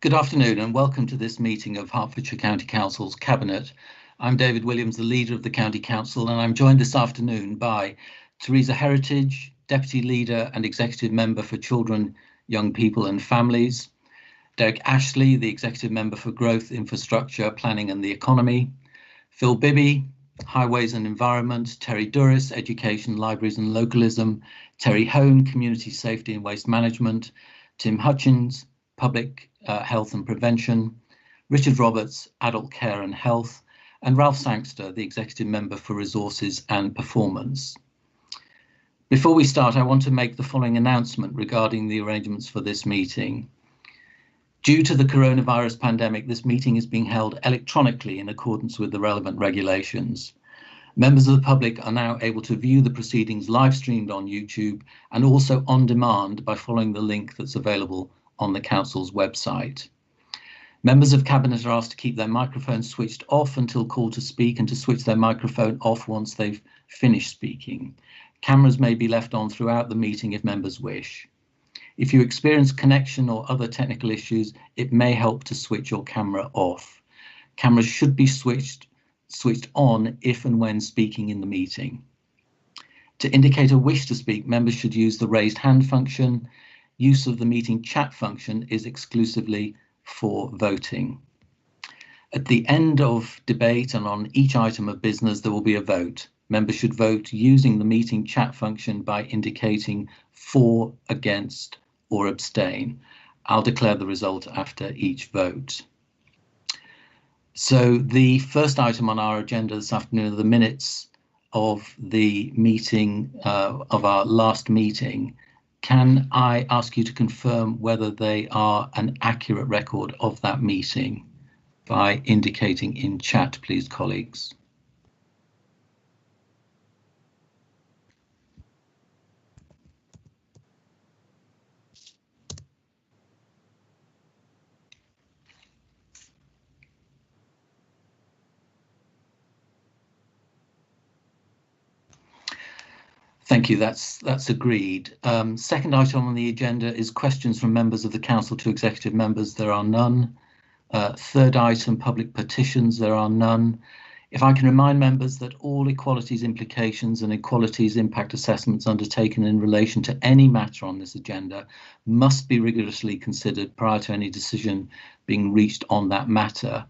Good afternoon and welcome to this meeting of Hertfordshire County Council's Cabinet. I'm David Williams, the leader of the County Council, and I'm joined this afternoon by Teresa Heritage, Deputy Leader and Executive Member for Children, Young People and Families, Derek Ashley, the Executive Member for Growth, Infrastructure, Planning and the Economy, Phil Bibby, Highways and Environment, Terry Duris, Education, Libraries and Localism, Terry Hone, Community Safety and Waste Management, Tim Hutchins, Public Health and Prevention, Richard Roberts, Adult Care and Health, and Ralph Sangster, the Executive Member for Resources and Performance. Before we start, I want to make the following announcement regarding the arrangements for this meeting. Due to the coronavirus pandemic, this meeting is being held electronically in accordance with the relevant regulations. Members of the public are now able to view the proceedings live streamed on YouTube and also on demand by following the link that's available on the Council's website. Members of Cabinet are asked to keep their microphones switched off until called to speak and to switch their microphone off once they've finished speaking. Cameras may be left on throughout the meeting if members wish. If you experience connection or other technical issues, it may help to switch your camera off. Cameras should be switched on if and when speaking in the meeting. To indicate a wish to speak, members should use the raised hand function. Use of the meeting chat function is exclusively for voting. At the end of debate and on each item of business, there will be a vote. Members should vote using the meeting chat function by indicating for, against, or abstain. I'll declare the result after each vote. So the first item on our agenda this afternoon are the minutes of the meeting, of our last meeting. Can I ask you to confirm whether they are an accurate record of that meeting by indicating in chat, please, colleagues? Thank you, that's agreed. Second item on the agenda is questions from members of the Council to executive members. There are none. Third item, public petitions. There are none. If I can remind members that all equalities implications and equalities impact assessments undertaken in relation to any matter on this agenda must be rigorously considered prior to any decision being reached on that matter.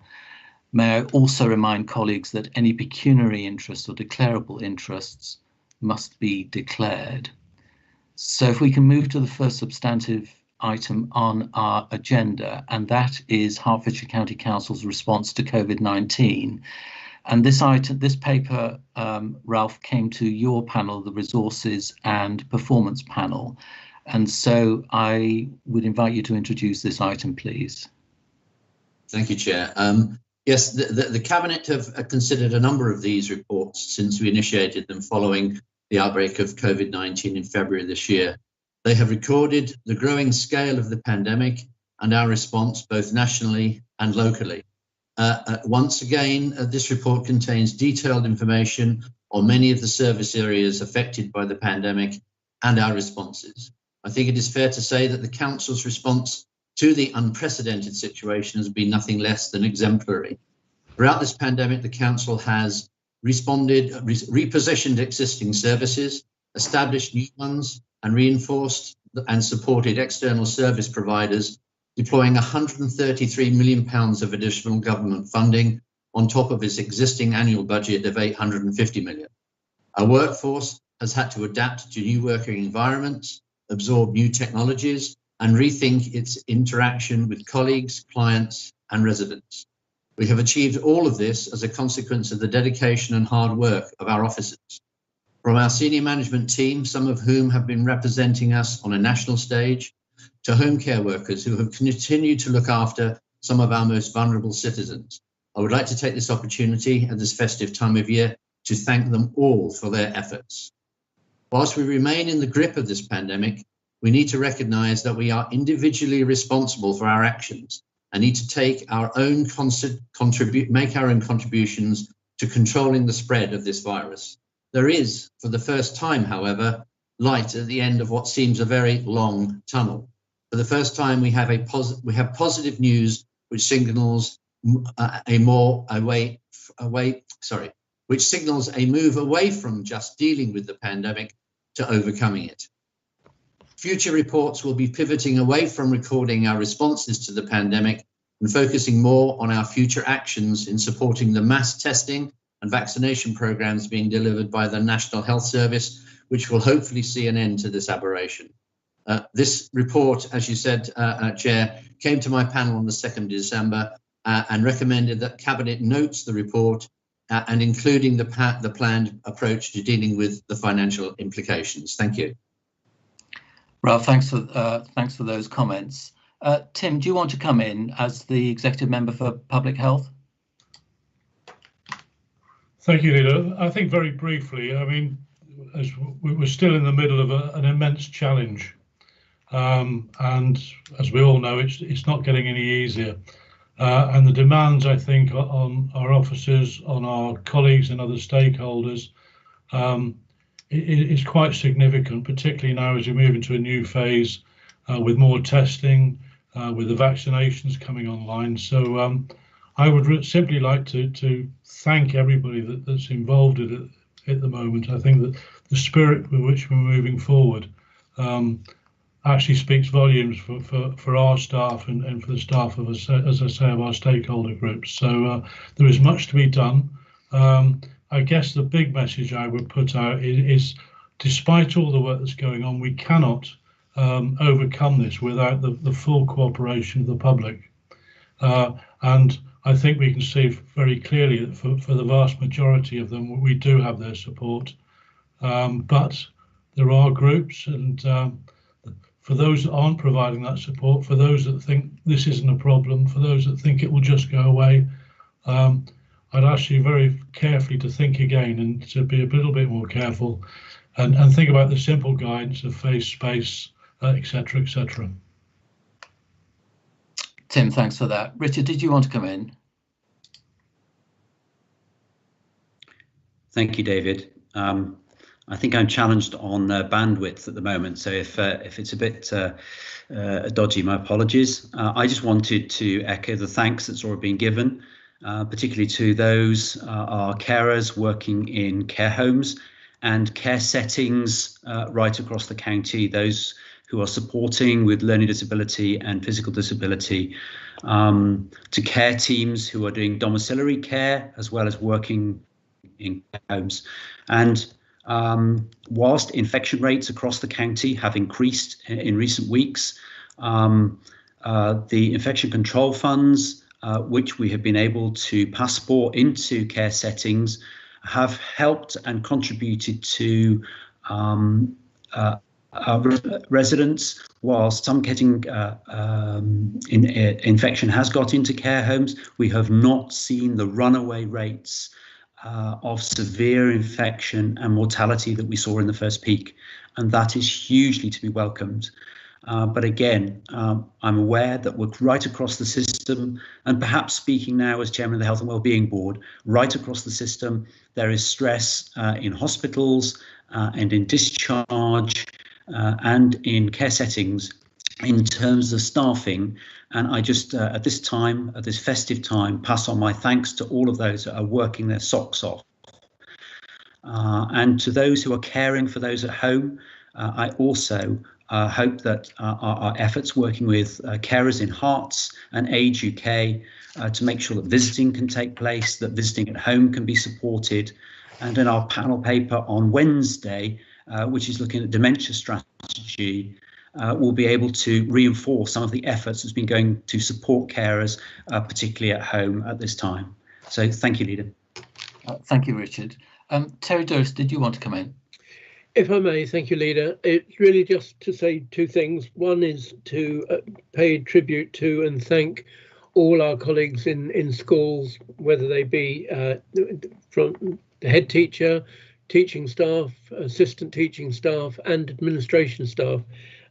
May I also remind colleagues that any pecuniary interests or declarable interests must be declared. So if we can move to the first substantive item on our agenda, and that is Hertfordshire County Council's response to COVID-19. And this paper, Ralph, came to your panel, the Resources and Performance panel. And so I would invite you to introduce this item, please. Thank you, Chair. Yes, the Cabinet have considered a number of these reports since we initiated them following the outbreak of COVID-19 in February this year. They have recorded the growing scale of the pandemic and our response both nationally and locally. Once again, this report contains detailed information on many of the service areas affected by the pandemic and our responses. I think it is fair to say that the Council's response to the unprecedented situation has been nothing less than exemplary. Throughout this pandemic, the Council has responded, repositioned existing services, established new ones, and reinforced and supported external service providers, deploying £133 million of additional government funding on top of its existing annual budget of £850 million. Our workforce has had to adapt to new working environments, absorb new technologies, and rethink its interaction with colleagues, clients, and residents. We have achieved all of this as a consequence of the dedication and hard work of our officers. From our senior management team, some of whom have been representing us on a national stage, to home care workers who have continued to look after some of our most vulnerable citizens. I would like to take this opportunity at this festive time of year to thank them all for their efforts. Whilst we remain in the grip of this pandemic, we need to recognise that we are individually responsible for our actions and need to take our own make our own contributions to controlling the spread of this virus. There is, for the first time, however, light at the end of what seems a very long tunnel. For the first time, we have positive news which signals which signals a move away from just dealing with the pandemic to overcoming it. Future reports will be pivoting away from recording our responses to the pandemic and focusing more on our future actions in supporting the mass testing and vaccination programs being delivered by the National Health Service, which will hopefully see an end to this aberration. This report, as you said, Chair, came to my panel on the 2nd of December and recommended that Cabinet notes the report and including the planned approach to dealing with the financial implications. Thank you. Ralph, thanks for those comments. Tim, do you want to come in as the Executive Member for Public Health? Thank you, Leader. I think very briefly, I mean, as we're still in the middle of an immense challenge. And as we all know, it's not getting any easier. And the demands, I think, on our officers, on our colleagues and other stakeholders is quite significant, particularly now as we move into a new phase with more testing, with the vaccinations coming online. So I would simply like to thank everybody that's involved in it at the moment. I think that the spirit with which we're moving forward actually speaks volumes for our staff and for the staff of us, as I say, of our stakeholder groups. So there is much to be done. I guess the big message I would put out is despite all the work that's going on, we cannot overcome this without the full cooperation of the public. And I think we can see very clearly that for the vast majority of them, we do have their support. But there are groups, and for those that aren't providing that support, for those that think this isn't a problem, for those that think it will just go away, I'd ask you very carefully to think again and to be a little bit more careful and think about the simple guidance of face, space, etc., etc. Tim, thanks for that. Richard, did you want to come in? Thank you, David. I think I'm challenged on bandwidth at the moment, so if it's a bit dodgy, my apologies. I just wanted to echo the thanks that's already been given, particularly to those our carers working in care homes and care settings right across the county, those who are supporting with learning disability and physical disability, to care teams who are doing domiciliary care as well as working in care homes. And whilst infection rates across the county have increased in recent weeks, the infection control funds, which we have been able to passport into care settings, have helped and contributed to residents. While some getting infection has got into care homes, we have not seen the runaway rates of severe infection and mortality that we saw in the first peak, and that is hugely to be welcomed. But again, I'm aware that we're right across the system, and perhaps speaking now as Chairman of the Health and Wellbeing Board, right across the system, there is stress in hospitals and in discharge and in care settings in terms of staffing. And I just, at this time, at this festive time, pass on my thanks to all of those that are working their socks off. And to those who are caring for those at home, I also hope that our efforts working with carers in Hearts and Age UK to make sure that visiting can take place, that visiting at home can be supported. And in our panel paper on Wednesday, which is looking at dementia strategy, we'll be able to reinforce some of the efforts that's been going to support carers, particularly at home at this time. So thank you, Leader. Thank you, Richard. Terry Durst, did you want to come in? If I may, thank you, Leader. It's really just to say two things. One is to pay tribute to and thank all our colleagues in schools, whether they be from the head teacher, teaching staff, assistant teaching staff and administration staff,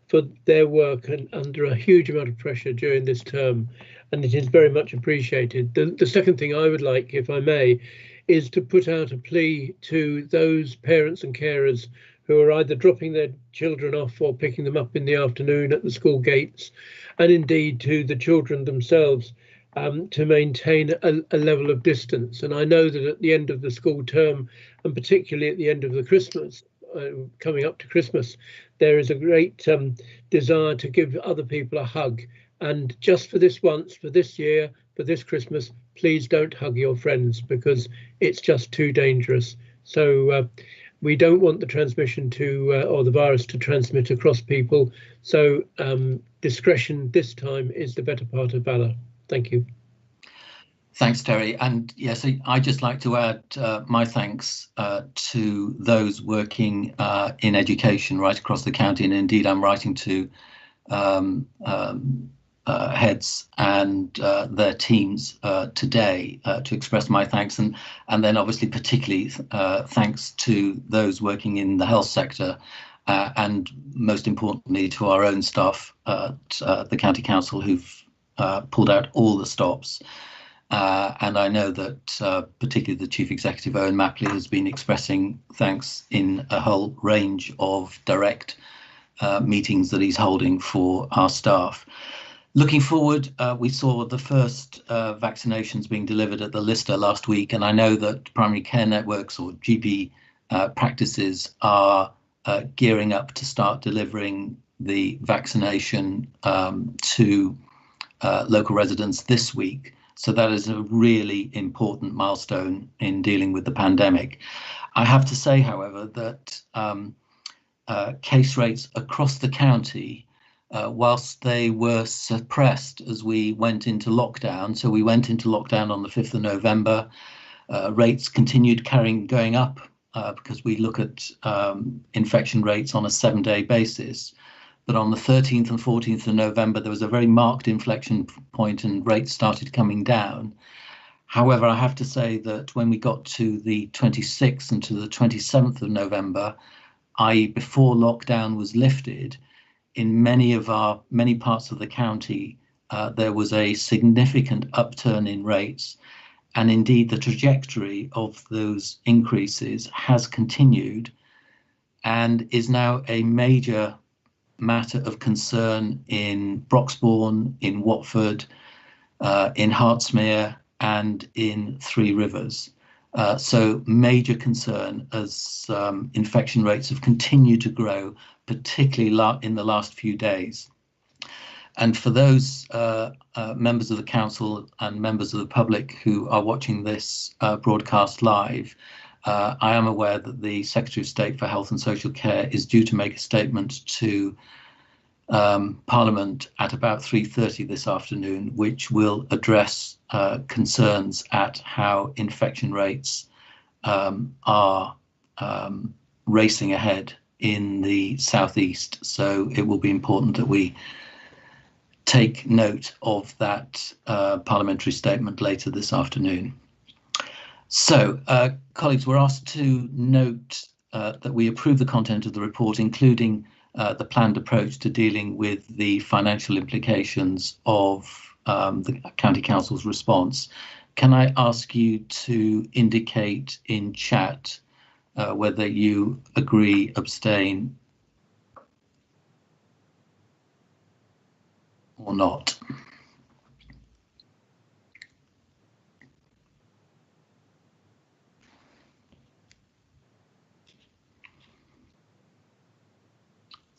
for their work and under a huge amount of pressure during this term, and it is very much appreciated. The second thing I would like, if I may, is to put out a plea to those parents and carers who who are either dropping their children off or picking them up in the afternoon at the school gates, and indeed to the children themselves, to maintain a level of distance. And I know that at the end of the school term, and particularly at the end of the Christmas, coming up to Christmas, there is a great desire to give other people a hug. And just for this once, for this year, for this Christmas, please don't hug your friends, because it's just too dangerous. So we don't want the transmission to, or the virus to transmit across people. So discretion this time is the better part of valour. Thank you. Thanks, Terry. And yes, I'd just like to add my thanks to those working in education right across the county. And indeed, I'm writing to heads and their teams today to express my thanks. And then obviously particularly thanks to those working in the health sector, and most importantly to our own staff at the County Council who've pulled out all the stops. And I know that particularly the Chief Executive, Owen Mapley, has been expressing thanks in a whole range of direct meetings that he's holding for our staff. Looking forward, we saw the first vaccinations being delivered at the Lister last week, and I know that primary care networks or GP practices are gearing up to start delivering the vaccination to local residents this week. So that is a really important milestone in dealing with the pandemic. I have to say, however, that case rates across the county, whilst they were suppressed as we went into lockdown, so we went into lockdown on the 5th of November, rates continued going up because we look at infection rates on a 7-day basis. But on the 13th and 14th of November, there was a very marked inflection point and rates started coming down. However, I have to say that when we got to the 26th and to the 27th of November, i.e. before lockdown was lifted, in many parts of the county, there was a significant upturn in rates. And indeed, the trajectory of those increases has continued and is now a major matter of concern in Broxbourne, in Watford, in Hertsmere, and in Three Rivers. So major concern as infection rates have continued to grow, particularly in the last few days. And for those members of the council and members of the public who are watching this broadcast live, I am aware that the Secretary of State for Health and Social Care is due to make a statement to Parliament at about 3:30 this afternoon, which will address concerns at how infection rates are racing ahead in the southeast. So it will be important that we take note of that parliamentary statement later this afternoon. So, colleagues, we're asked to note that we approve the content of the report, including the planned approach to dealing with the financial implications of the County Council's response. Can I ask you to indicate in chat whether you agree, abstain, or not?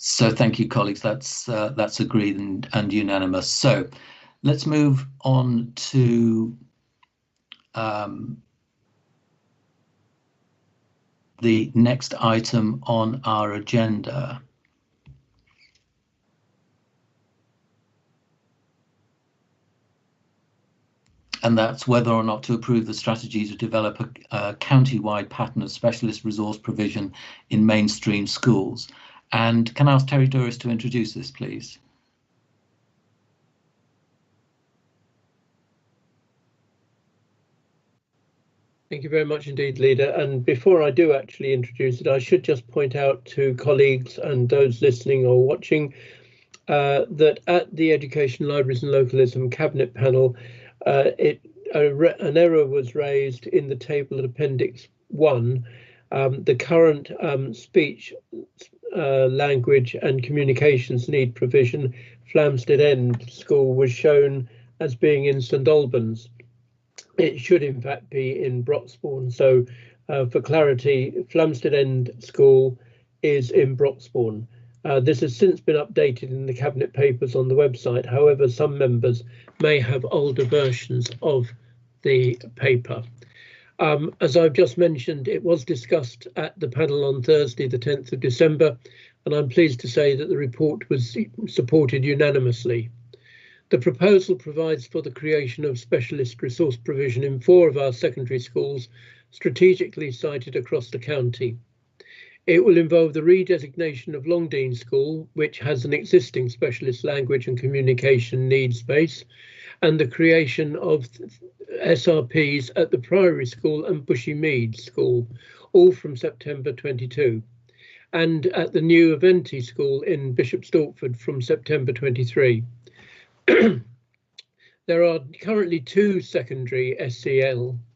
So thank you, colleagues. That's agreed and unanimous. So let's move on to the next item on our agenda. And that's whether or not to approve the strategy to develop a county-wide pattern of specialist resource provision in mainstream schools. And can I ask Terry Douris to introduce this, please? Thank you very much indeed, Leader. And before I do actually introduce it, I should just point out to colleagues and those listening or watching that at the Education, Libraries and Localism Cabinet panel, an error was raised in the table at Appendix 1, The current speech, language and communications need provision, Flamstead End School, was shown as being in St Albans. It should in fact be in Broxbourne. So for clarity, Flamstead End School is in Broxbourne. This has since been updated in the Cabinet papers on the website. However, some members may have older versions of the paper. As I've just mentioned, it was discussed at the panel on Thursday, the 10th of December, and I'm pleased to say that the report was supported unanimously. The proposal provides for the creation of specialist resource provision in 4 of our secondary schools, strategically sited across the county. It will involve the redesignation of Longdean School, which has an existing specialist language and communication needs base, and the creation of SRPs at the Priory School and Bushy Mead School, all from September 22, and at the new Aventi School in Bishop Stortford from September 23. There are currently 2 secondary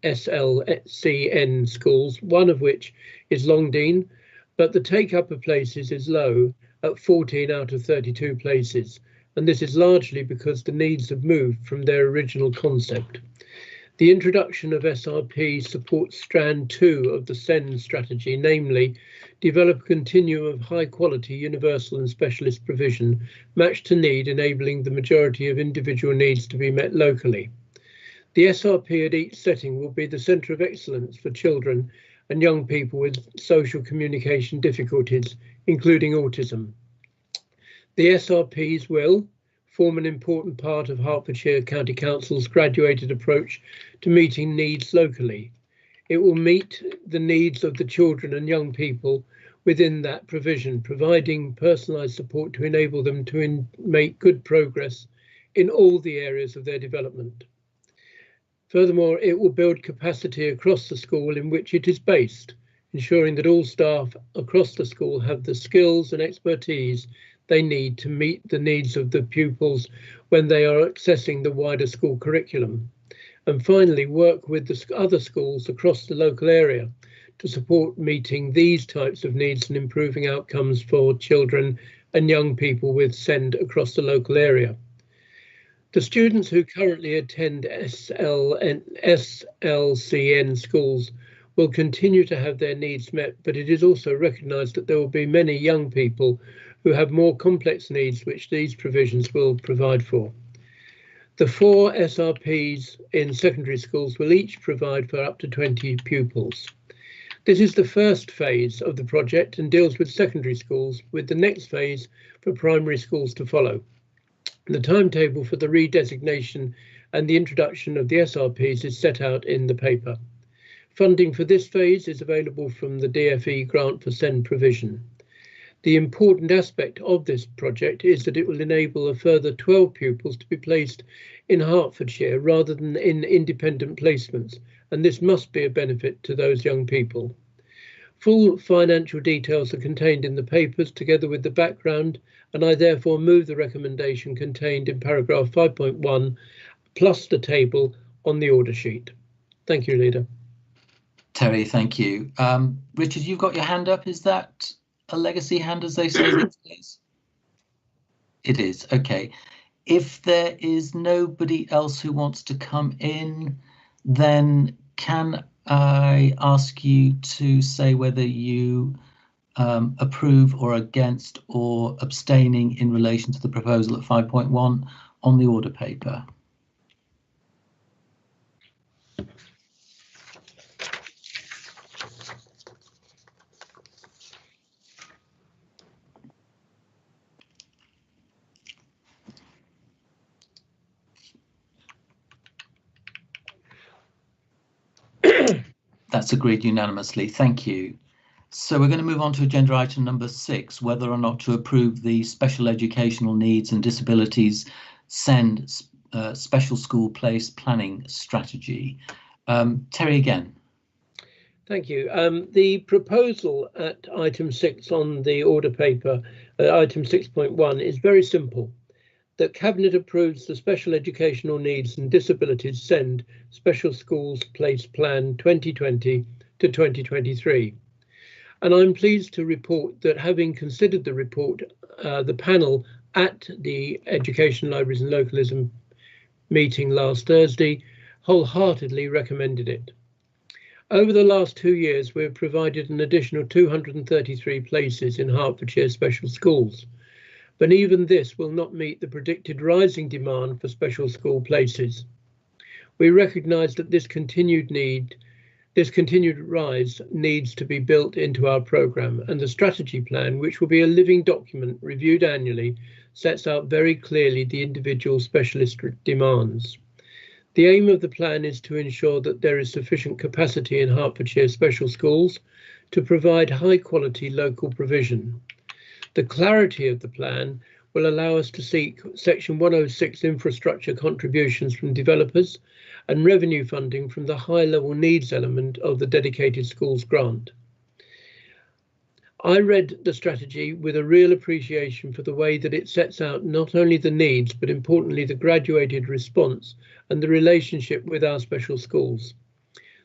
SLCN schools, one of which is Longdean, but the take-up of places is low at 14 out of 32 places, and this is largely because the needs have moved from their original concept. The introduction of SRP supports strand 2 of the SEND strategy, namely, develop a continuum of high-quality universal and specialist provision matched to need, enabling the majority of individual needs to be met locally. The SRP at each setting will be the centre of excellence for children and young people with social communication difficulties, including autism. The SRPs will form an important part of Hertfordshire County Council's graduated approach to meeting needs locally. It will meet the needs of the children and young people within that provision, providing personalised support to enable them to make good progress in all the areas of their development. Furthermore, it will build capacity across the school in which it is based, ensuring that all staff across the school have the skills and expertise they need to meet the needs of the pupils when they are accessing the wider school curriculum. And finally, work with the other schools across the local area to support meeting these types of needs and improving outcomes for children and young people with SEND across the local area. The students who currently attend SLCN schools will continue to have their needs met, but it is also recognised that there will be many young people who have more complex needs which these provisions will provide for. The 4 SRPs in secondary schools will each provide for up to 20 pupils. This is the first phase of the project and deals with secondary schools, with the next phase for primary schools to follow. The timetable for the redesignation and the introduction of the SRPs is set out in the paper. Funding for this phase is available from the DFE grant for SEND provision. The important aspect of this project is that it will enable a further 12 pupils to be placed in Hertfordshire rather than in independent placements, and this must be a benefit to those young people. Full financial details are contained in the papers together with the background, and I therefore move the recommendation contained in paragraph 5.1 plus the table on the order sheet. Thank you, Leader. Terry, thank you. Richard, you've got your hand up. Is that a legacy hand, as they say these days? It is. OK. If there is nobody else who wants to come in, then can I ask you to say whether you approve or against or abstaining in relation to the proposal at 5.1 on the order paper? That's agreed unanimously. Thank you. So we're going to move on to agenda item number 6, whether or not to approve the Special Educational Needs and Disabilities SEND Special School Place Planning Strategy. Terry again. Thank you. The proposal at item 6 on the order paper, item 6.1, is very simple. That Cabinet approves the Special Educational Needs and Disabilities SEND Special Schools Place Plan 2020 to 2023. And I'm pleased to report that, having considered the report, the panel at the Education, Libraries and Localism meeting last Thursday wholeheartedly recommended it. Over the last 2 years, we have provided an additional 233 places in Hertfordshire special schools, but even this will not meet the predicted rising demand for special school places. We recognise that this continued rise needs to be built into our programme, and the strategy plan, which will be a living document reviewed annually, sets out very clearly the individual specialist demands. The aim of the plan is to ensure that there is sufficient capacity in Hertfordshire special schools to provide high quality local provision. The clarity of the plan will allow us to seek Section 106 infrastructure contributions from developers and revenue funding from the high level needs element of the dedicated schools grant. I read the strategy with a real appreciation for the way that it sets out not only the needs, but importantly the graduated response and the relationship with our special schools.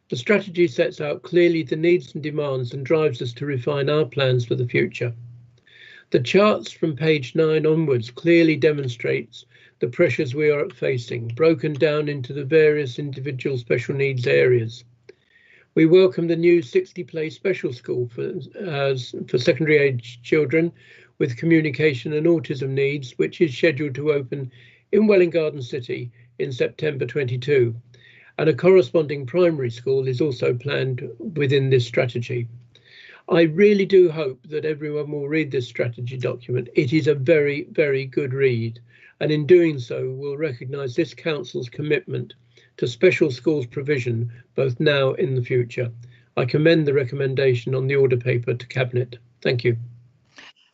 The strategy sets out clearly the needs and demands and drives us to refine our plans for the future. The charts from page 9 onwards clearly demonstrates the pressures we are facing, broken down into the various individual special needs areas. We welcome the new 60-place special school for secondary age children with communication and autism needs, which is scheduled to open in Welwyn Garden City in September 22, and a corresponding primary school is also planned within this strategy. I really do hope that everyone will read this strategy document. It is a very, very good read, and in doing so will recognise this council's commitment to special schools provision, both now and in the future. I commend the recommendation on the order paper to Cabinet. Thank you.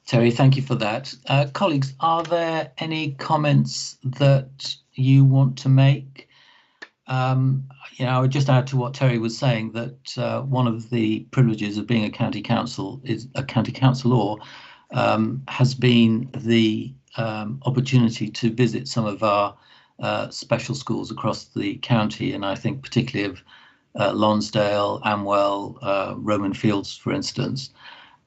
Terry, thank you for that. Colleagues, are there any comments that you want to make? I would just add to what Terry was saying that one of the privileges of being a county council is a county councillor has been the opportunity to visit some of our special schools across the county, and I think particularly of Lonsdale, Amwell, Roman Fields, for instance.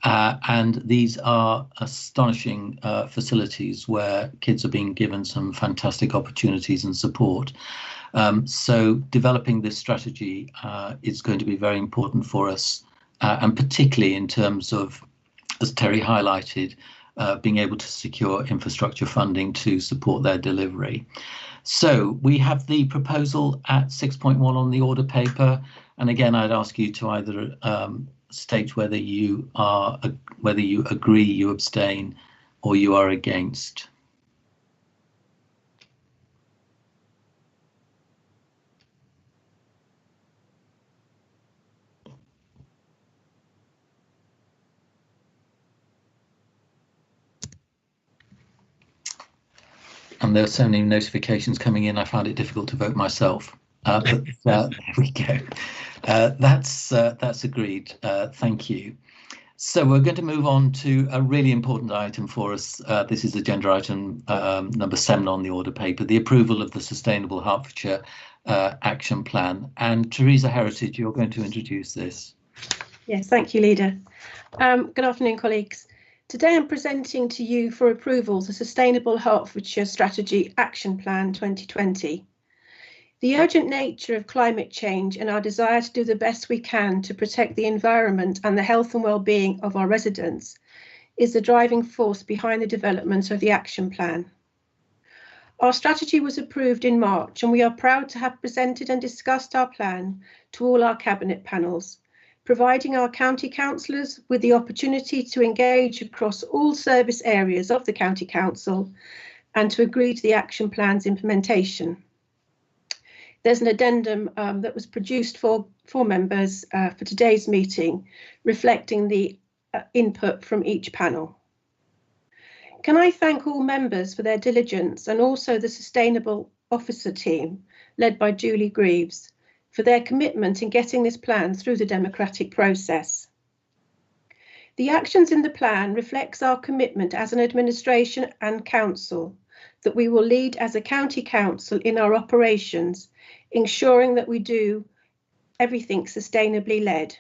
And these are astonishing facilities where kids are being given some fantastic opportunities and support. So developing this strategy is going to be very important for us, and particularly in terms of, as Terry highlighted, being able to secure infrastructure funding to support their delivery. So we have the proposal at 6.1 on the order paper, and again I'd ask you to either state whether you agree, you abstain, or you are against. And there are so many notifications coming in, I found it difficult to vote myself. But there we go. That's agreed. Thank you. So we're going to move on to a really important item for us. This is agenda item number 7 on the order paper, the approval of the Sustainable Hertfordshire Action Plan. And Teresa Heritage, you're going to introduce this. Yes, thank you, Leader. Good afternoon, colleagues. Today I'm presenting to you for approval the Sustainable Hertfordshire Strategy Action Plan 2020. The urgent nature of climate change and our desire to do the best we can to protect the environment and the health and well-being of our residents is the driving force behind the development of the action plan. Our strategy was approved in March, and we are proud to have presented and discussed our plan to all our Cabinet panels, providing our county councillors with the opportunity to engage across all service areas of the County Council and to agree to the action plan's implementation. There's an addendum that was produced for members for today's meeting, reflecting the input from each panel. Can I thank all members for their diligence, and also the Sustainable Officer team, led by Julie Greaves, for their commitment in getting this plan through the democratic process. The actions in the plan reflects our commitment as an administration and council that we will lead as a county council in our operations, ensuring that we do everything sustainably led.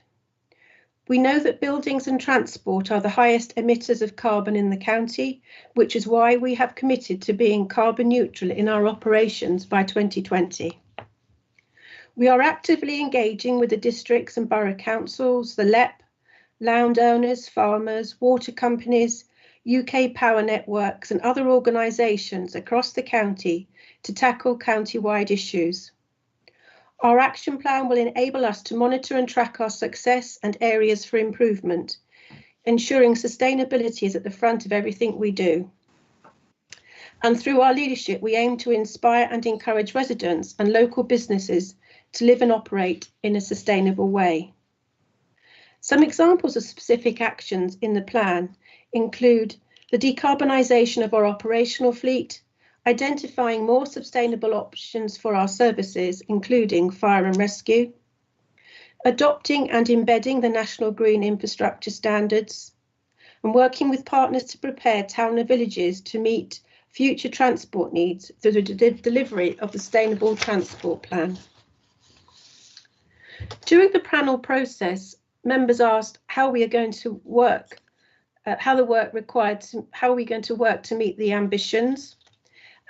We know that buildings and transport are the highest emitters of carbon in the county, which is why we have committed to being carbon neutral in our operations by 2020. We are actively engaging with the districts and borough councils, the LEP, landowners, farmers, water companies, UK power networks and other organisations across the county to tackle county-wide issues. Our action plan will enable us to monitor and track our success and areas for improvement, ensuring sustainability is at the front of everything we do. And through our leadership, we aim to inspire and encourage residents and local businesses to live and operate in a sustainable way. Some examples of specific actions in the plan include the decarbonisation of our operational fleet, identifying more sustainable options for our services, including fire and rescue, adopting and embedding the National Green Infrastructure Standards, and working with partners to prepare town and villages to meet future transport needs through the delivery of the Sustainable Transport Plan. During the panel process, members asked how we are going to work, how are we going to work to meet the ambitions,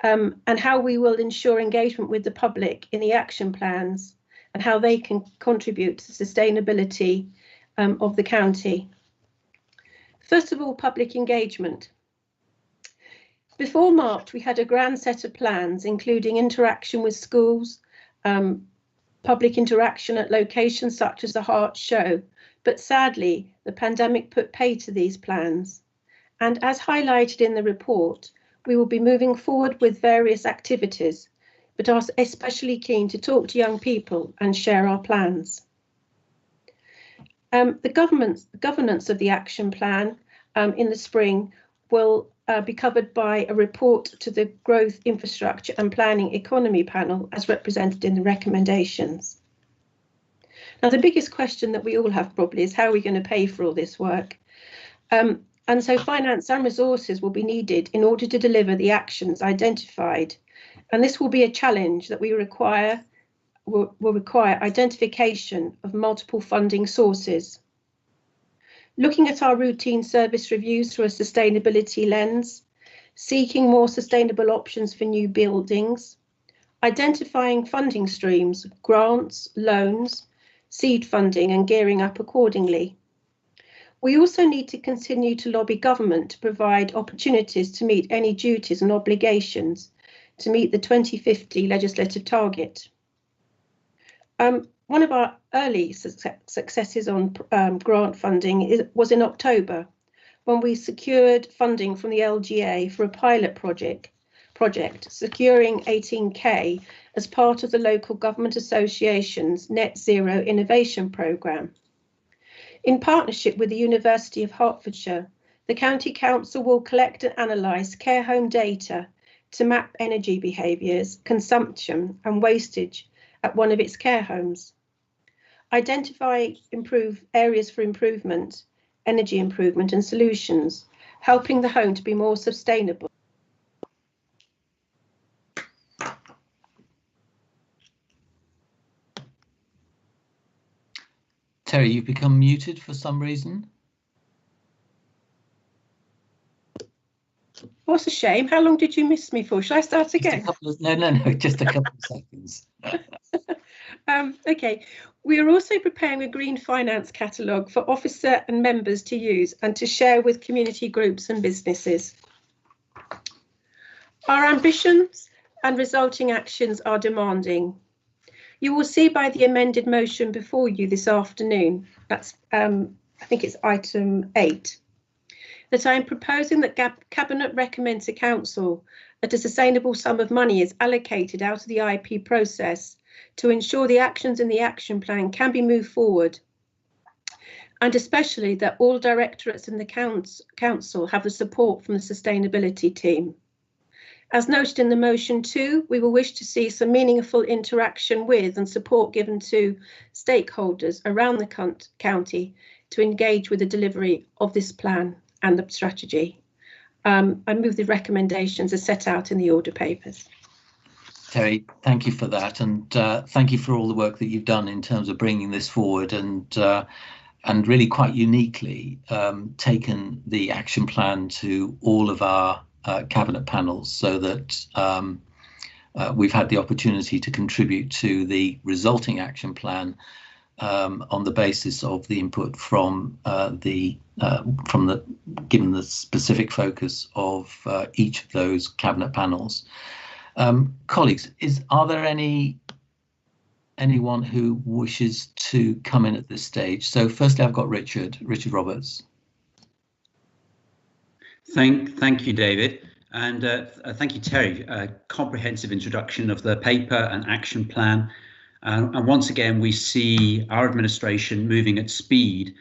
and how we will ensure engagement with the public in the action plans and how they can contribute to the sustainability of the county. First of all, public engagement. Before March, we had a grand set of plans, including interaction with schools, public interaction at locations such as the Heart Show, but sadly, the pandemic put pay to these plans. And as highlighted in the report, we will be moving forward with various activities, but are especially keen to talk to young people and share our plans. The governance of the action plan in the spring will be covered by a report to the Growth, Infrastructure and Planning Economy panel as represented in the recommendations. Now, the biggest question that we all have probably is how are we going to pay for all this work? And so finance and resources will be needed in order to deliver the actions identified. And this will be a challenge that will require identification of multiple funding sources. Looking at our routine service reviews through a sustainability lens, seeking more sustainable options for new buildings, identifying funding streams, grants, loans, seed funding and gearing up accordingly. We also need to continue to lobby government to provide opportunities to meet any duties and obligations to meet the 2050 legislative target. One of our early successes on grant funding was in October, when we secured funding from the LGA for a pilot project, securing 18k as part of the local government association's Net Zero Innovation Programme. In partnership with the University of Hertfordshire, the County Council will collect and analyse care home data to map energy behaviours, consumption and wastage at one of its care homes. Identify areas for improvement, energy improvement and solutions, helping the home to be more sustainable. Terry, you've become muted for some reason. What's a shame. How long did you miss me for? Shall I start again? No, just a couple of seconds. Okay, we are also preparing a green finance catalogue for officer and members to use and to share with community groups and businesses. Our ambitions and resulting actions are demanding. You will see by the amended motion before you this afternoon, that's I think it's item 8, that I am proposing that Cabinet recommends to Council that a sustainable sum of money is allocated out of the IP process to ensure the actions in the action plan can be moved forward, and especially that all directorates in the Council have the support from the sustainability team. As noted in the motion too, we will wish to see some meaningful interaction with and support given to stakeholders around the county to engage with the delivery of this plan and the strategy. I move the recommendations as set out in the order papers. Terry, thank you for that, and thank you for all the work that you've done in terms of bringing this forward and and really quite uniquely taken the action plan to all of our cabinet panels, so that we've had the opportunity to contribute to the resulting action plan on the basis of the input from given the specific focus of each of those cabinet panels. Colleagues, are there anyone who wishes to come in at this stage? So firstly, I've got Richard Roberts. Thank you, David, and thank you, Terry. A comprehensive introduction of the paper and action plan. And once again, we see our administration moving at speed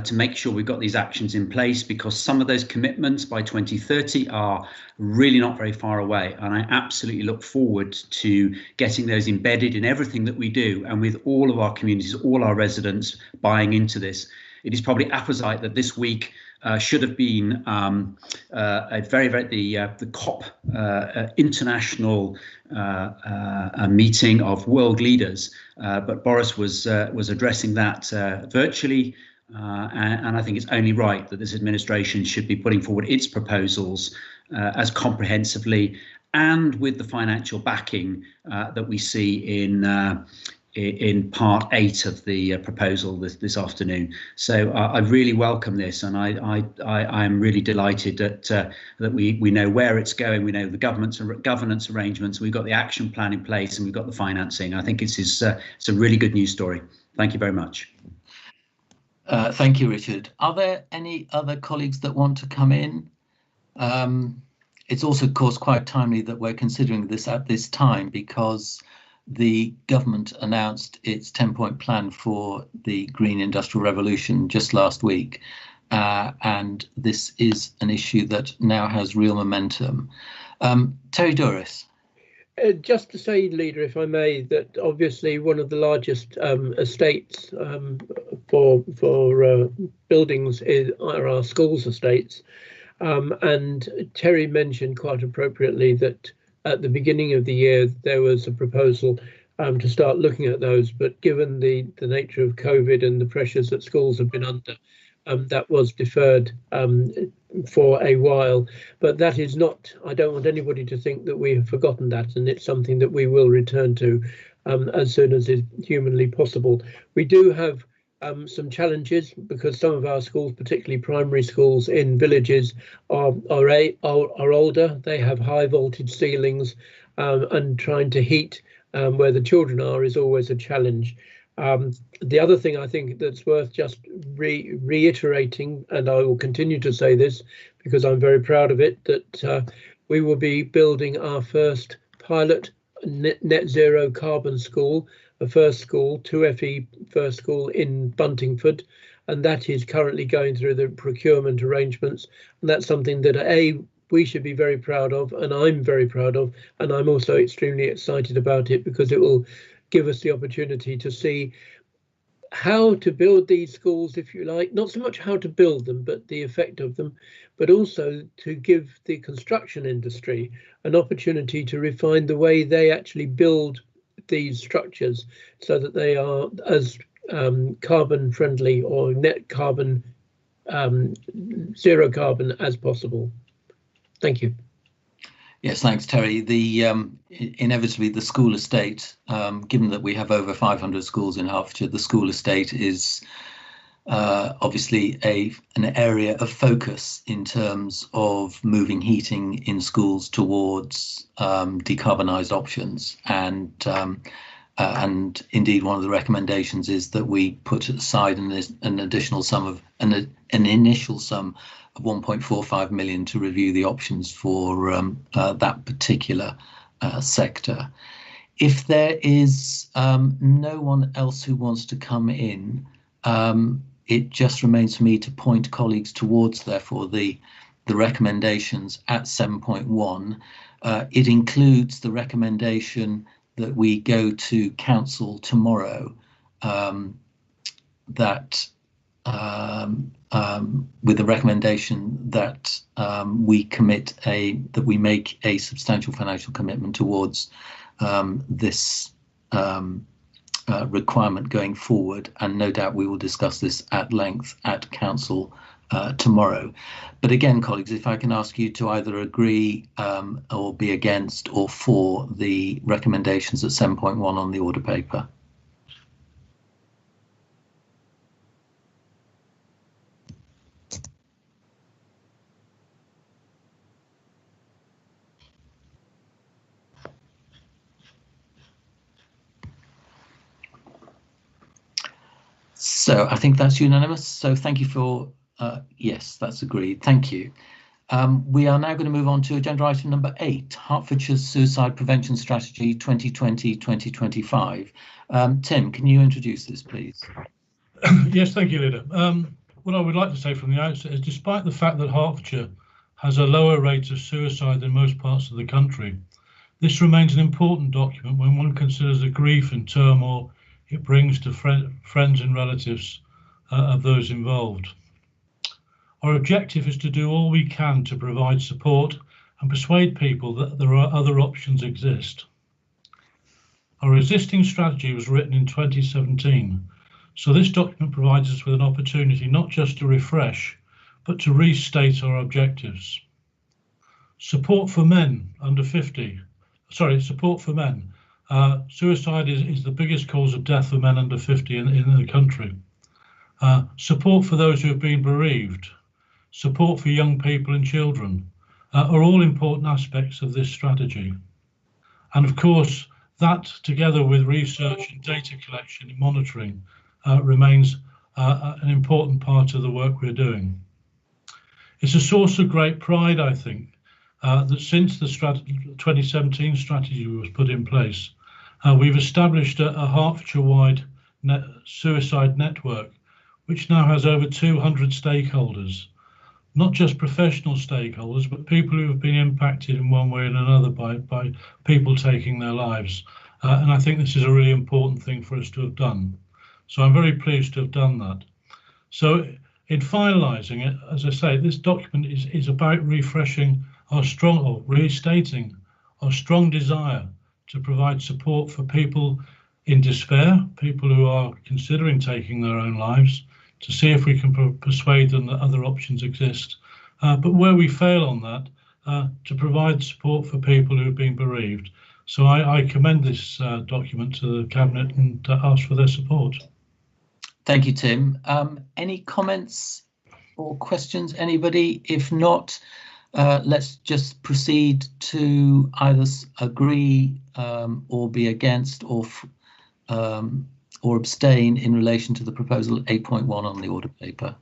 to make sure we've got these actions in place, because some of those commitments by 2030 are really not very far away. And I absolutely look forward to getting those embedded in everything that we do, and with all of our communities, all our residents buying into this. It is probably apposite that this week should have been the COP international meeting of world leaders, but Boris was addressing that virtually, and I think it's only right that this administration should be putting forward its proposals as comprehensively and with the financial backing that we see in part 8 of the proposal this afternoon. So I really welcome this, and I am really delighted that we know where it's going. We know the governance arrangements. We've got the action plan in place, and we've got the financing. I think it's a really good news story. Thank you very much. Thank you, Richard. Are there any other colleagues that want to come in? It's also, of course, quite timely that we're considering this at this time, because the government announced its 10-point plan for the Green Industrial Revolution just last week, and this is an issue that now has real momentum. Terry Douris. Just to say, Leader, if I may, that obviously one of the largest estates for buildings are our schools estates, and Terry mentioned quite appropriately that at the beginning of the year there was a proposal to start looking at those, but given the nature of COVID and the pressures that schools have been under, that was deferred for a while. But that is not, I don't want anybody to think that we have forgotten that, and it's something that we will return to as soon as is humanly possible. We do have some challenges, because some of our schools, particularly primary schools in villages, are older. They have high voltage ceilings, and trying to heat where the children are is always a challenge. The other thing I think that's worth just reiterating, and I will continue to say this because I'm very proud of it, that we will be building our first pilot net zero carbon school, a first school, 2FE first school in Buntingford, and that is currently going through the procurement arrangements. And that's something that we should be very proud of, and I'm very proud of, and I'm also extremely excited about it, because it will give us the opportunity to see how to build these schools, if you like, not so much how to build them, but the effect of them, but also to give the construction industry an opportunity to refine the way they actually build these structures, so that they are as carbon friendly or net carbon, zero carbon as possible. Thank you. Yes, thanks, Terry. Inevitably, the school estate, given that we have over 500 schools in Hertfordshire, the school estate is obviously an area of focus in terms of moving heating in schools towards decarbonised options. And indeed, one of the recommendations is that we put aside an additional sum of an initial sum of 1.45 million to review the options for that particular sector. If there is no one else who wants to come in, it just remains for me to point colleagues towards, therefore, the recommendations at 7.1. It includes the recommendation that we go to council tomorrow, with the recommendation that we make a substantial financial commitment towards this requirement going forward, and no doubt we will discuss this at length at Council tomorrow. But again, colleagues, if I can ask you to either agree or be against or for the recommendations at 7.1 on the order paper. So I think that's unanimous. So thank you for, yes, that's agreed. Thank you. We are now going to move on to agenda item number 8, Hertfordshire's Suicide Prevention Strategy 2020-2025. Tim, can you introduce this, please? Yes, thank you, Leader. What I would like to say from the outset is, despite the fact that Hertfordshire has a lower rate of suicide than most parts of the country, this remains an important document when one considers the grief and turmoil it brings to friends and relatives of those involved. Our objective is to do all we can to provide support and persuade people that there are other options exist. Our existing strategy was written in 2017, so this document provides us with an opportunity not just to refresh, but to restate our objectives. Support for men under 50, support for men. Suicide is the biggest cause of death for men under 50 in the country. Support for those who have been bereaved, support for young people and children are all important aspects of this strategy. And of course, that together with research and data collection and monitoring remains an important part of the work we're doing. It's a source of great pride, I think, that since the 2017 strategy was put in place, we've established a Hertfordshire-wide suicide network, which now has over 200 stakeholders, not just professional stakeholders, but people who have been impacted in one way or another by people taking their lives. And I think this is a really important thing for us to have done. So I'm very pleased to have done that. So in finalising it, as I say, this document is about refreshing our strong, or restating our strong desire to provide support for people in despair, people who are considering taking their own lives, to see if we can persuade them that other options exist. But where we fail on that, to provide support for people who have been bereaved. So I commend this document to the Cabinet and ask for their support. Thank you, Tim. Any comments or questions, anybody? If not, let's just proceed to either agree or be against or abstain in relation to the proposal 8.1 on the order paper.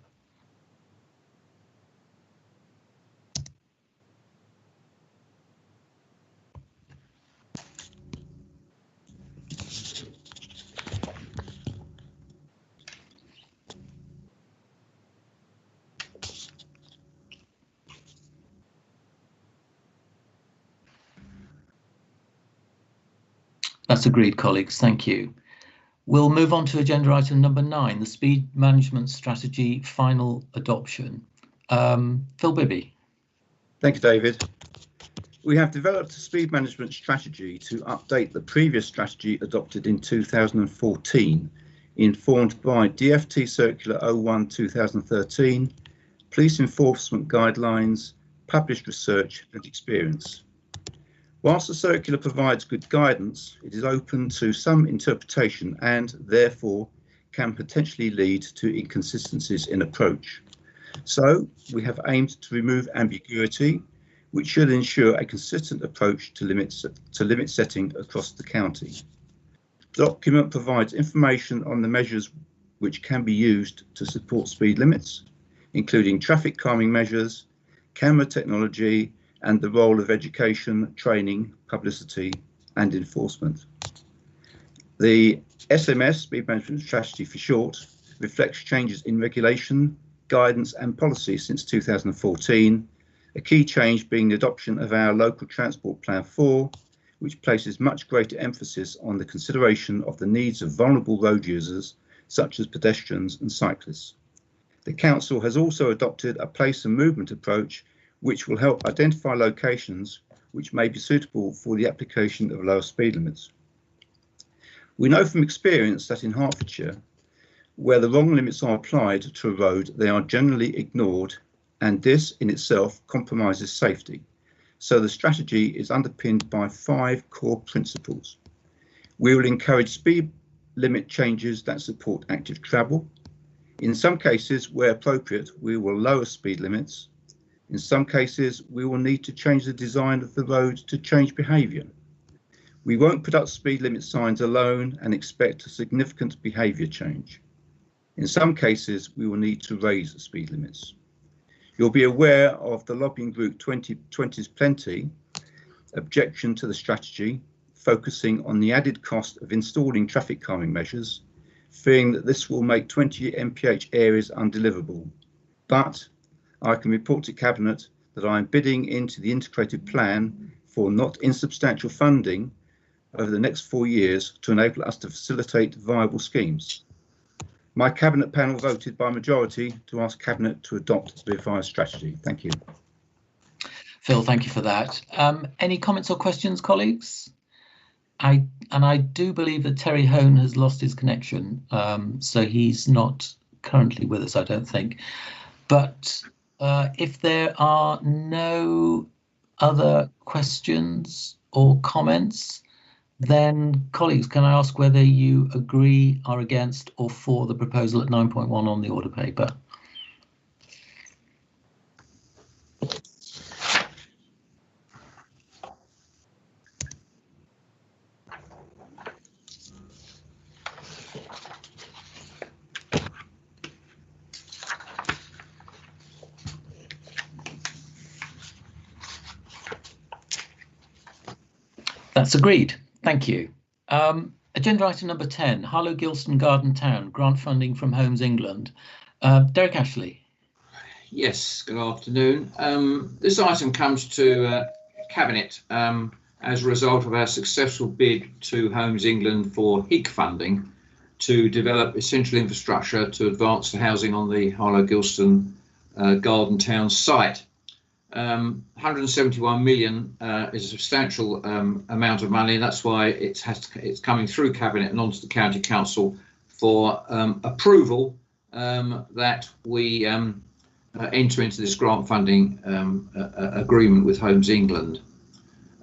That's agreed, colleagues. Thank you. We'll move on to agenda item number 9, the Speed Management Strategy final adoption. Phil Bibby. Thank you, David. We have developed a speed management strategy to update the previous strategy adopted in 2014, informed by DFT Circular 01/2013, police enforcement guidelines, published research and experience. Whilst the circular provides good guidance, it is open to some interpretation and, therefore, can potentially lead to inconsistencies in approach. So, we have aimed to remove ambiguity, which should ensure a consistent approach to limit setting across the county. The document provides information on the measures which can be used to support speed limits, including traffic calming measures, camera technology, and the role of education, training, publicity and enforcement. The SMS, Speed Management Strategy for short, reflects changes in regulation, guidance and policy since 2014, a key change being the adoption of our Local Transport Plan 4, which places much greater emphasis on the consideration of the needs of vulnerable road users, such as pedestrians and cyclists. The Council has also adopted a place and movement approach, which will help identify locations which may be suitable for the application of lower speed limits. We know from experience that in Hertfordshire, where the wrong limits are applied to a road, they are generally ignored, and this in itself compromises safety. So the strategy is underpinned by 5 core principles. We will encourage speed limit changes that support active travel. In some cases, where appropriate, we will lower speed limits. In some cases, we will need to change the design of the road to change behaviour. We won't put up speed limit signs alone and expect a significant behaviour change. In some cases, we will need to raise the speed limits. You'll be aware of the lobbying group 2020's Plenty objection to the strategy, focusing on the added cost of installing traffic calming measures, fearing that this will make 20 mph areas undeliverable. But I can report to Cabinet that I am bidding into the integrated plan for not insubstantial funding over the next 4 years to enable us to facilitate viable schemes. My Cabinet panel voted by majority to ask Cabinet to adopt the revised strategy. Thank you. Phil, thank you for that. Any comments or questions, colleagues? I do believe that Terry Hone has lost his connection, so he's not currently with us, I don't think. But if there are no other questions or comments, then colleagues, can I ask whether you agree, are against, or for the proposal at 9.1 on the order paper? That's agreed. Thank you. Agenda item number 10, Harlow Gilston Garden Town, grant funding from Homes England. Derek Ashley. Yes, good afternoon. This item comes to Cabinet as a result of our successful bid to Homes England for HEEC funding to develop essential infrastructure to advance the housing on the Harlow Gilston Garden Town site. 171 million is a substantial amount of money, and that's why it's coming through Cabinet and onto the County Council for approval that we enter into this grant funding agreement with Homes England.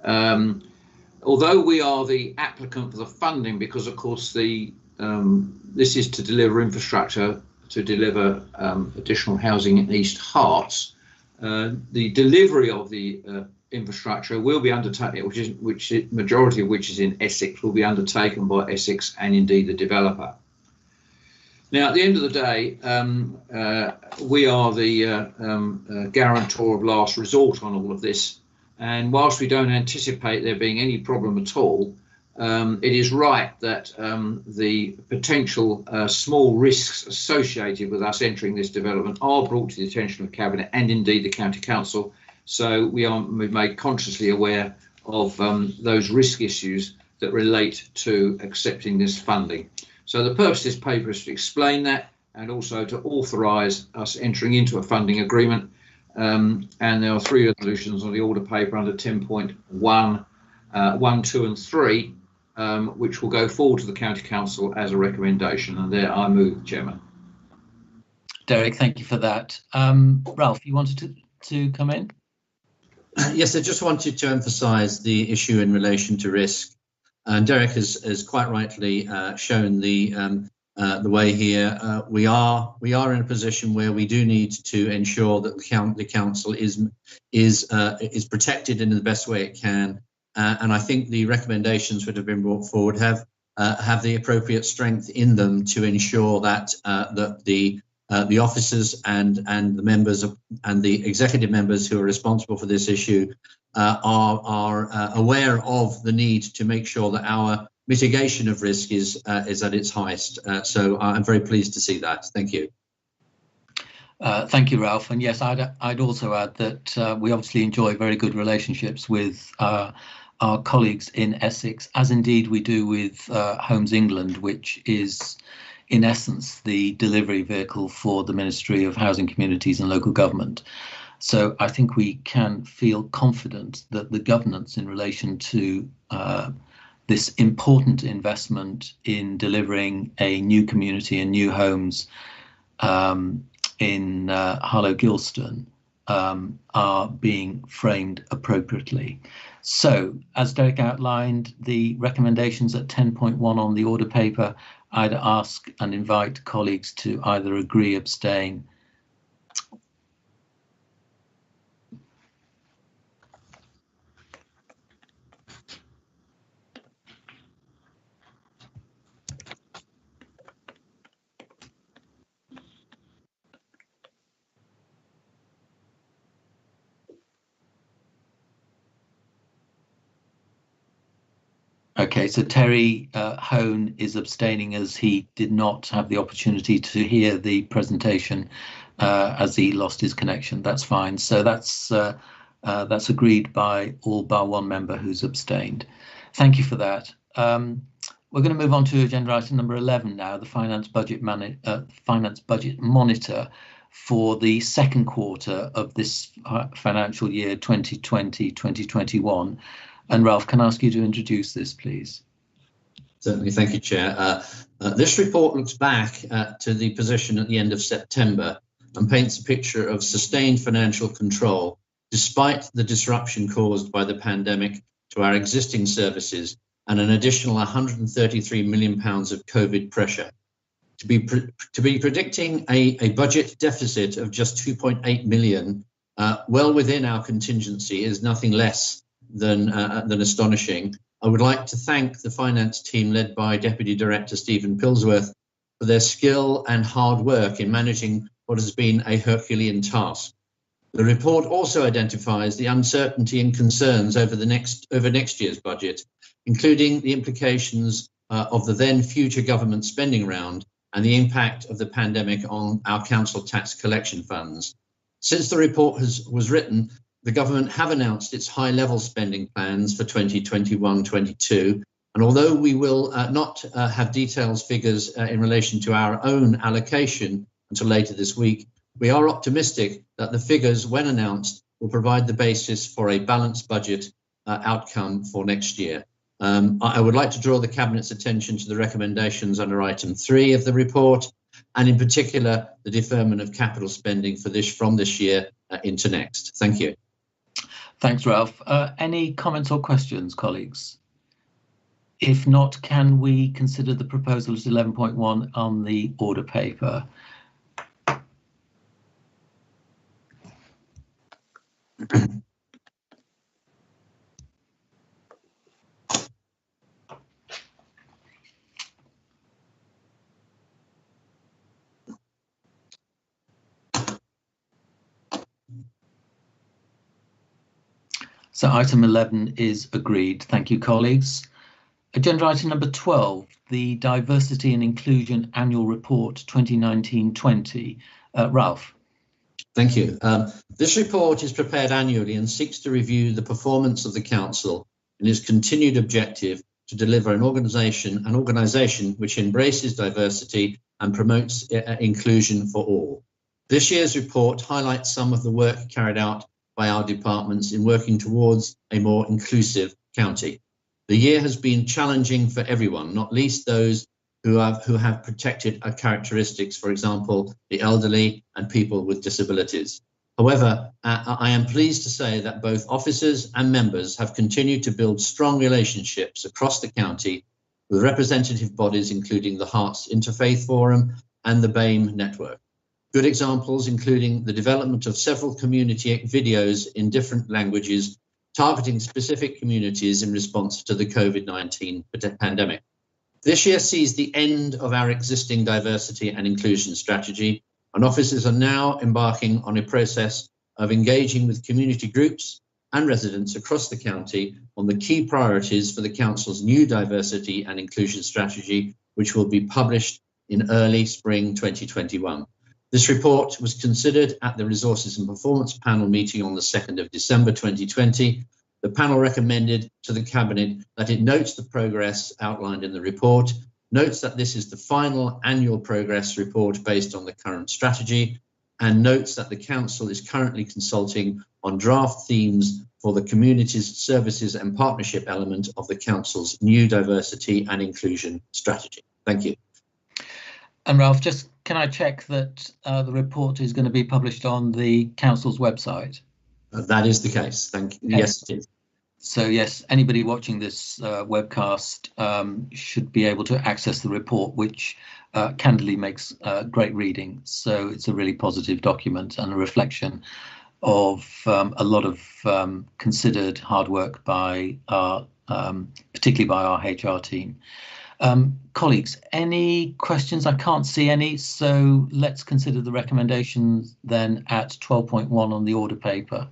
Although we are the applicant for the funding, because of course this is to deliver infrastructure to deliver additional housing in East Herts. The delivery of the infrastructure will be undertaken, majority of which is in Essex, will be undertaken by Essex and indeed the developer. Now, at the end of the day, we are the guarantor of last resort on all of this, and whilst we don't anticipate there being any problem at all, it is right that the potential small risks associated with us entering this development are brought to the attention of Cabinet and indeed the County Council. So we've made consciously aware of those risk issues that relate to accepting this funding. So the purpose of this paper is to explain that and also to authorise us entering into a funding agreement. And there are 3 resolutions on the order paper under 10.1, 1, 2 and 3. Which will go forward to the County Council as a recommendation, and there I move, Chairman. Derek, thank you for that. Ralph, you wanted to come in? Yes, I just wanted to emphasise the issue in relation to risk. And Derek has quite rightly shown the way here. We are in a position where we do need to ensure that the council is protected in the best way it can. And I think the recommendations that have been brought forward have the appropriate strength in them to ensure that the officers and the members and the executive members who are responsible for this issue are aware of the need to make sure that our mitigation of risk is at its highest. So I'm very pleased to see that. Thank you. Thank you, Ralph. And yes, I'd also add that we obviously enjoy very good relationships with our colleagues in Essex, as indeed we do with Homes England, which is in essence the delivery vehicle for the Ministry of Housing, Communities and Local Government. So I think we can feel confident that the governance in relation to this important investment in delivering a new community and new homes in Harlow, Gilston, are being framed appropriately. So, as Derek outlined, the recommendations at 10.1 on the order paper, I'd ask and invite colleagues to either agree, abstain. Okay, so Terry Hone is abstaining as he did not have the opportunity to hear the presentation as he lost his connection. That's fine. So that's agreed by all bar one member who's abstained. Thank you for that. We're going to move on to agenda item number 11 now, the finance budget monitor for the second quarter of this financial year 2020-2021. And Ralph, can I ask you to introduce this, please? Certainly, thank you, Chair. This report looks back to the position at the end of September and paints a picture of sustained financial control despite the disruption caused by the pandemic to our existing services and an additional £133 million of COVID pressure. To be predicting a budget deficit of just 2.8 million, well within our contingency, is nothing less than astonishing. I would like to thank the finance team led by Deputy Director Stephen Pilsworth for their skill and hard work in managing what has been a Herculean task. The report also identifies the uncertainty and concerns over next year's budget, including the implications of the then future government spending round and the impact of the pandemic on our council tax collection funds. Since the report was written, the government have announced its high-level spending plans for 2021-22, and although we will not have details figures in relation to our own allocation until later this week, we are optimistic that the figures, when announced, will provide the basis for a balanced budget outcome for next year. I would like to draw the Cabinet's attention to the recommendations under item 3 of the report, and in particular, the deferment of capital spending from this year into next. Thank you. Thanks, Ralph. Any comments or questions, colleagues? If not, can we consider the proposal at 11.1 on the order paper? So item 11 is agreed. Thank you, colleagues. Agenda item number 12, the Diversity and Inclusion Annual Report 2019-20. Ralph. Thank you. This report is prepared annually and seeks to review the performance of the Council and its continued objective to deliver an organisation which embraces diversity and promotes inclusion for all. This year's report highlights some of the work carried out by our departments in working towards a more inclusive county. The year has been challenging for everyone, not least those who have protected characteristics, for example, the elderly and people with disabilities. However, I am pleased to say that both officers and members have continued to build strong relationships across the county with representative bodies, including the Hearts Interfaith Forum and the BAME network. Good examples including the development of several community videos in different languages targeting specific communities in response to the COVID-19 pandemic. This year sees the end of our existing diversity and inclusion strategy, and officers are now embarking on a process of engaging with community groups and residents across the county on the key priorities for the Council's new diversity and inclusion strategy, which will be published in early spring 2021. This report was considered at the Resources and Performance Panel meeting on the 2nd of December 2020. The panel recommended to the Cabinet that it notes the progress outlined in the report, notes that this is the final annual progress report based on the current strategy, and notes that the council is currently consulting on draft themes for the communities, services and partnership element of the council's new diversity and inclusion strategy. Thank you. And Ralph, just can I check that the report is going to be published on the council's website? That is the case. Thank you. Yes, it is. So yes, anybody watching this webcast should be able to access the report, which candidly makes great reading. So it's a really positive document and a reflection of a lot of considered hard work by our, particularly by our HR team. Colleagues, any questions? I can't see any, so let's consider the recommendations then at 12.1 on the order paper.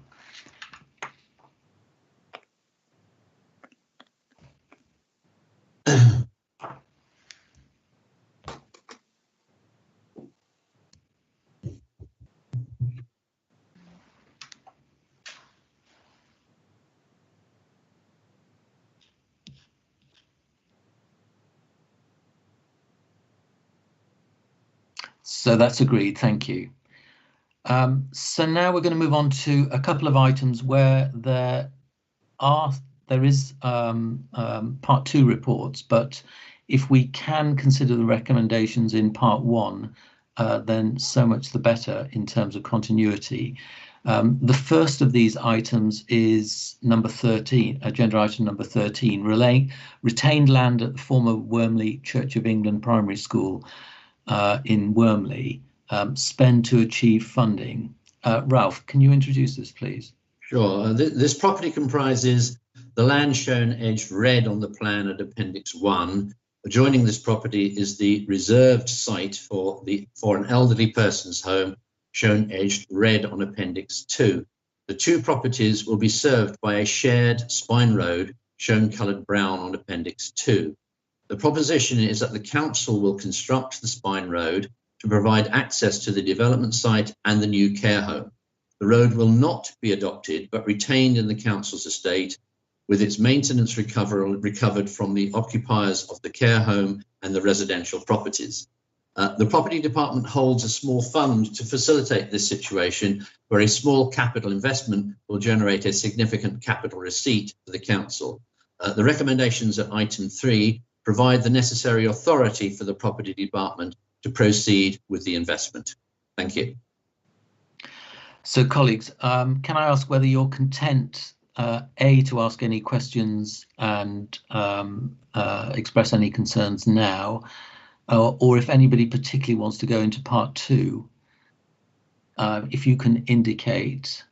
So that's agreed, thank you. So now we're going to move on to a couple of items where there is part 2 reports, but if we can consider the recommendations in part 1, then so much the better in terms of continuity. The first of these items is number 13, agenda item number 13, retained land at the former Wormley Church of England Primary School in Wormley, spend to achieve funding. Ralph, can you introduce this, please? Sure. This property comprises the land shown edged red on the plan at Appendix 1. Adjoining this property is the reserved site for an elderly person's home, shown edged red on Appendix 2. The two properties will be served by a shared spine road, shown coloured brown on Appendix 2. The proposition is that the council will construct the spine road to provide access to the development site and the new care home. The road will not be adopted, but retained in the council's estate, with its maintenance recovered from the occupiers of the care home and the residential properties. The property department holds a small fund to facilitate this situation, where a small capital investment will generate a significant capital receipt for the council. The recommendations at item 3 provide the necessary authority for the property department to proceed with the investment. Thank you. So colleagues, can I ask whether you're content, A, to ask any questions and express any concerns now, or if anybody particularly wants to go into part 2, if you can indicate.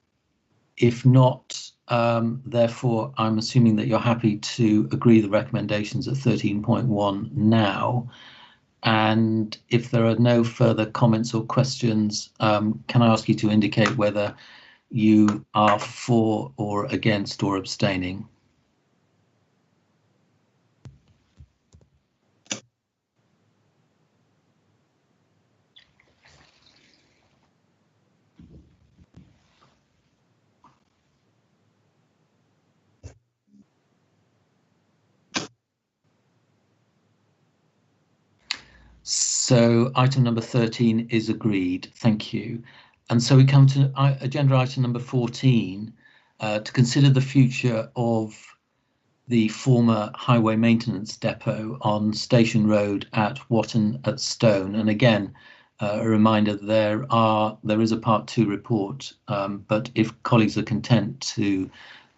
If not, therefore, I'm assuming that you're happy to agree the recommendations at 13.1 now. And if there are no further comments or questions, can I ask you to indicate whether you are for or against or abstaining? So item number 13 is agreed. Thank you. And so we come to agenda item number 14, to consider the future of the former highway maintenance depot on Station Road at Whatton at Stone. And again, a reminder, there is a part 2 report, but if colleagues are content to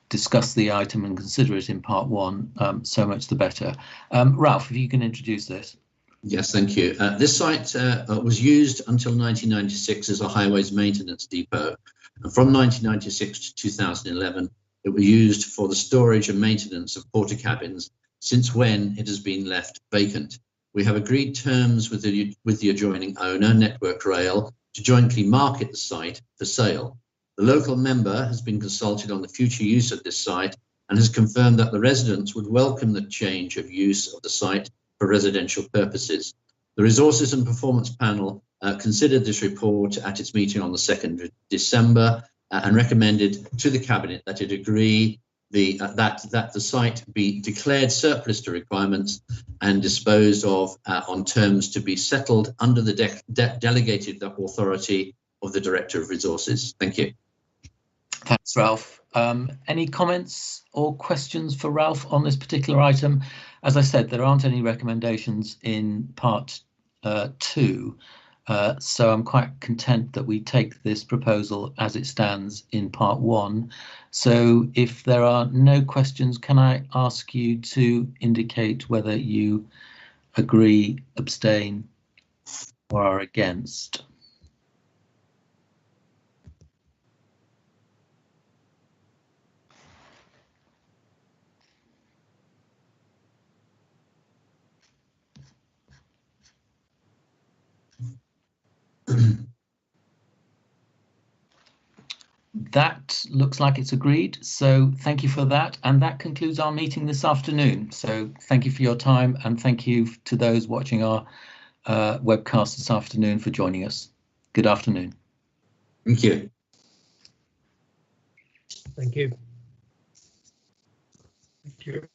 discuss the item and consider it in part 1, so much the better. Ralph, if you can introduce this. Yes, thank you. This site was used until 1996 as a highways maintenance depot. And from 1996 to 2011, it was used for the storage and maintenance of porta cabins, since when it has been left vacant. We have agreed terms with the adjoining owner, Network Rail, to jointly market the site for sale. The local member has been consulted on the future use of this site and has confirmed that the residents would welcome the change of use of the site for residential purposes. The Resources and Performance Panel considered this report at its meeting on the 2nd of December and recommended to the Cabinet that it agree that the site be declared surplus to requirements and disposed of on terms to be settled under the delegated authority of the Director of Resources. Thank you. Thanks, Ralph. Any comments or questions for Ralph on this particular item? As I said, there aren't any recommendations in part 2, so I'm quite content that we take this proposal as it stands in part 1. So if there are no questions, can I ask you to indicate whether you agree, abstain, or are against? That looks like it's agreed, so thank you for that, and that concludes our meeting this afternoon. So thank you for your time, and thank you to those watching our webcast this afternoon for joining us. Good afternoon. Thank you. Thank you. Thank you.